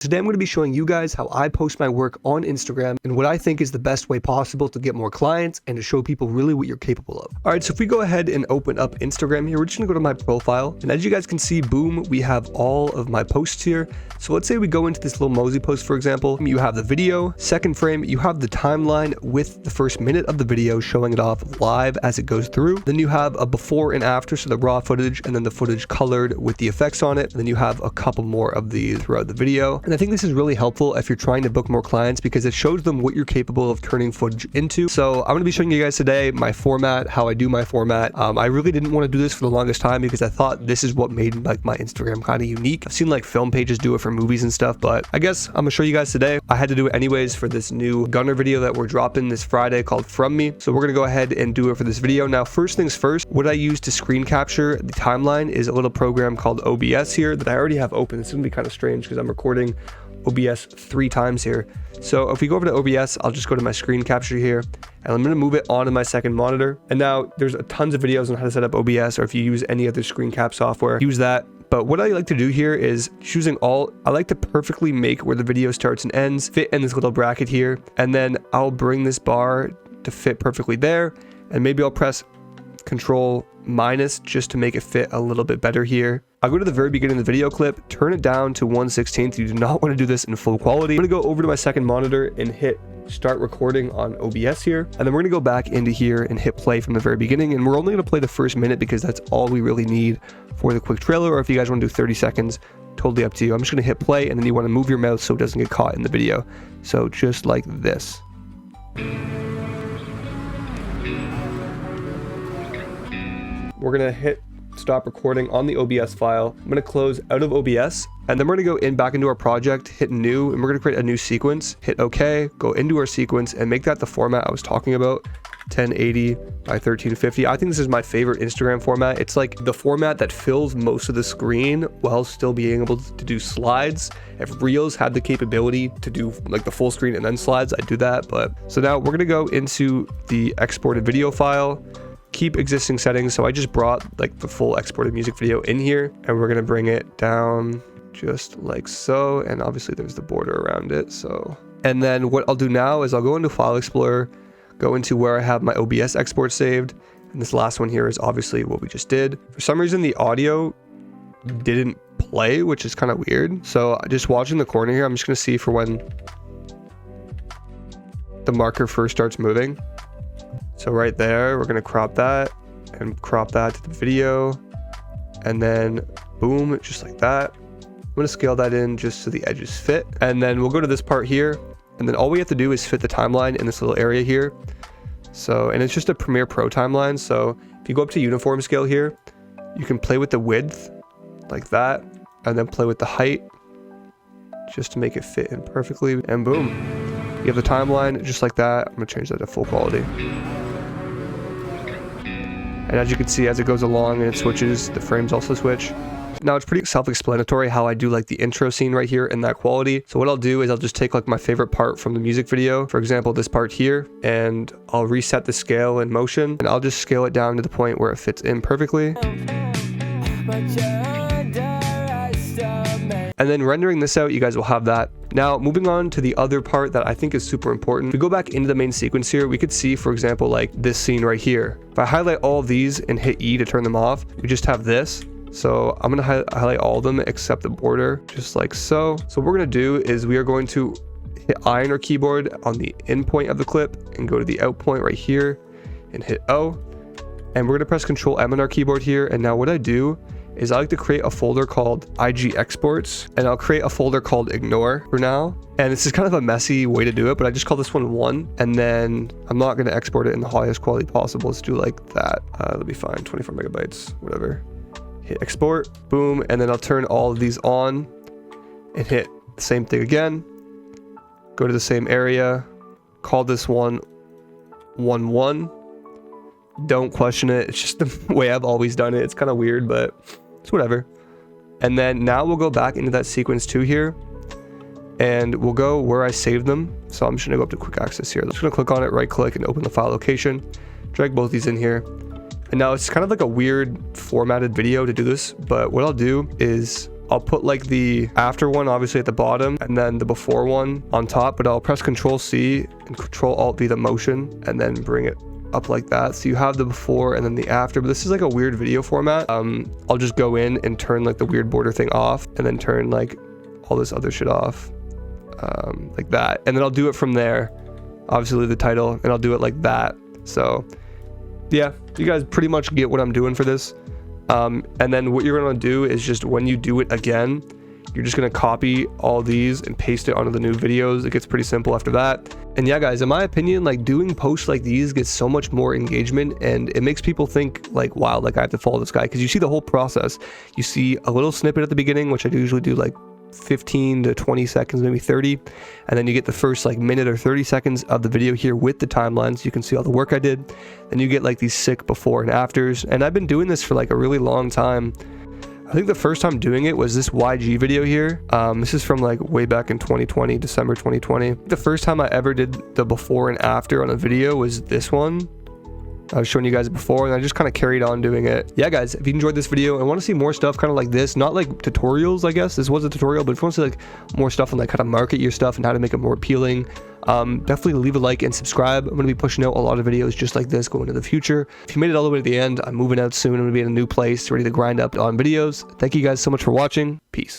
Today I'm going to be showing you guys how I post my work on Instagram and what I think is the best way possible to get more clients and to show people really what you're capable of. Alright, so if we go ahead and open up Instagram here, we're just going to go to my profile, and as you guys can see, boom, we have all of my posts here. So let's say we go into this little Mosey post, for example. You have the video, second frame, you have the timeline with the first minute of the video showing it off live as it goes through. Then you have a before and after, so the raw footage and then the footage colored with the effects on it. And then you have a couple more of these throughout the video. And I think this is really helpful if you're trying to book more clients because it shows them what you're capable of turning footage into. So I'm going to be showing you guys today my format, how I do my format. I really didn't want to do this for the longest time because I thought this is what made like my Instagram kind of unique. I've seen like film pages do it for movies and stuff, but I guess I'm gonna show you guys today. I had to do it anyways for this new Gunner video that we're dropping this Friday called From Me. So we're gonna go ahead and do it for this video. Now, first things first, what I use to screen capture the timeline is a little program called OBS here that I already have open. It's gonna be kind of strange because I'm recording OBS 3 times here. So if we go over to OBS, I'll just go to my screen capture here and I'm going to move it onto my second monitor. And now there's tons of videos on how to set up OBS, or if you use any other screen cap software, use that. But what I like to do here is choosing all. I like to perfectly make where the video starts and ends, fit in this little bracket here. And then I'll bring this bar to fit perfectly there. And maybe I'll press Control minus just to make it fit a little bit better here. I'll go to the very beginning of the video clip, turn it down to 1/16. You do not want to do this in full quality. I'm going to go over to my second monitor and hit start recording on OBS here. And then we're going to go back into here and hit play from the very beginning. And we're only going to play the first minute because that's all we really need for the quick trailer. Or if you guys want to do 30 seconds, totally up to you. I'm just going to hit play and then you want to move your mouse so it doesn't get caught in the video. So just like this. We're going to hit stop recording on the OBS file. I'm going to close out of OBS and then we're going to go back into our project, hit new, and we're going to create a new sequence, hit OK, go into our sequence and make that the format I was talking about, 1080 by 1350. I think this is my favorite Instagram format. It's like the format that fills most of the screen while still being able to do slides. If Reels had the capability to do like the full screen and then slides, I'd do that. But so now we're going to go into the exported video file, keep existing settings. So I just brought like the full exported music video in here and we're going to bring it down just like so. And obviously there's the border around it. So, and then what I'll do now is I'll go into File Explorer, go into where I have my OBS export saved. And this last one here is obviously what we just did. For some reason, the audio didn't play, which is kind of weird. So just watching the corner here, I'm just going to see for when the marker first starts moving. So right there, we're going to crop that and crop that to the video. And then boom, just like that. I'm going to scale that in just so the edges fit. And then we'll go to this part here. And then all we have to do is fit the timeline in this little area here. So, and it's just a Premiere Pro timeline. So if you go up to uniform scale here, you can play with the width like that. And then play with the height just to make it fit in perfectly. And boom, you have the timeline just like that. I'm going to change that to full quality. And as you can see, as it goes along and it switches, the frames also switch. Now it's pretty self-explanatory how I do like the intro scene right here in that quality. So what I'll do is I'll just take like my favorite part from the music video, for example, this part here, and I'll reset the scale and motion, and I'll just scale it down to the point where it fits in perfectly. And then rendering this out, you guys will have that. Now, moving on to the other part that I think is super important. If we go back into the main sequence here, we could see, for example, like this scene right here. If I highlight all of these and hit E to turn them off, we just have this. So I'm going to highlight all of them except the border, just like so. So what we're going to do is we are going to hit I on our keyboard on the in point of the clip and go to the out point right here and hit O. And we're going to press Control M on our keyboard here. And now what I do is I like to create a folder called IG exports, and I'll create a folder called ignore for now. And this is kind of a messy way to do it, but I just call this one 1, and then I'm not going to export it in the highest quality possible. Let's do like that. That'll be fine, 24 megabytes, whatever. Hit export, boom, and then I'll turn all of these on and hit the same thing again. Go to the same area, call this one 1. Don't question it. It's just the way I've always done it. It's kind of weird, but it's whatever. And then now we'll go back into that sequence 2 here and we'll go where I saved them. So I'm just gonna go up to quick access here. I'm just gonna click on it, right click and open the file location, drag both these in here. And now it's kind of like a weird formatted video to do this, but what I'll do is I'll put like the after one obviously at the bottom and then the before one on top, but I'll press Control C and Control Alt V the motion and then bring it up like that. So you have the before and then the after, but this is like a weird video format. I'll just go in and turn like the weird border thing off and then turn like all this other shit off, like that. And then I'll do it from there. Obviously leave the title and I'll do it like that. So yeah, you guys pretty much get what I'm doing for this. And then what you're going to do is just when you do it again, you're just going to copy all these and paste it onto the new videos. It gets pretty simple after that. And yeah, guys, in my opinion, like doing posts like these gets so much more engagement and it makes people think like, wow, like I have to follow this guy, because you see the whole process. You see a little snippet at the beginning, which I usually do like 15 to 20 seconds, maybe 30, and then you get the first like minute or 30 seconds of the video here with the timeline, so you can see all the work I did. Then you get like these sick before and afters, and I've been doing this for like a really long time. I think the first time doing it was this YG video here. This is from like way back in 2020, December 2020. The first time I ever did the before and after on a video was this one. I was showing you guys before, and I just kind of carried on doing it. Yeah, guys, if you enjoyed this video and want to see more stuff kind of like this, not like tutorials, I guess this was a tutorial, but if you want to see like more stuff on like how to market your stuff and how to make it more appealing, definitely leave a like and subscribe. I'm going to be pushing out a lot of videos just like this going into the future. If you made it all the way to the end, I'm moving out soon. I'm going to be in a new place ready to grind up on videos. Thank you guys so much for watching. Peace.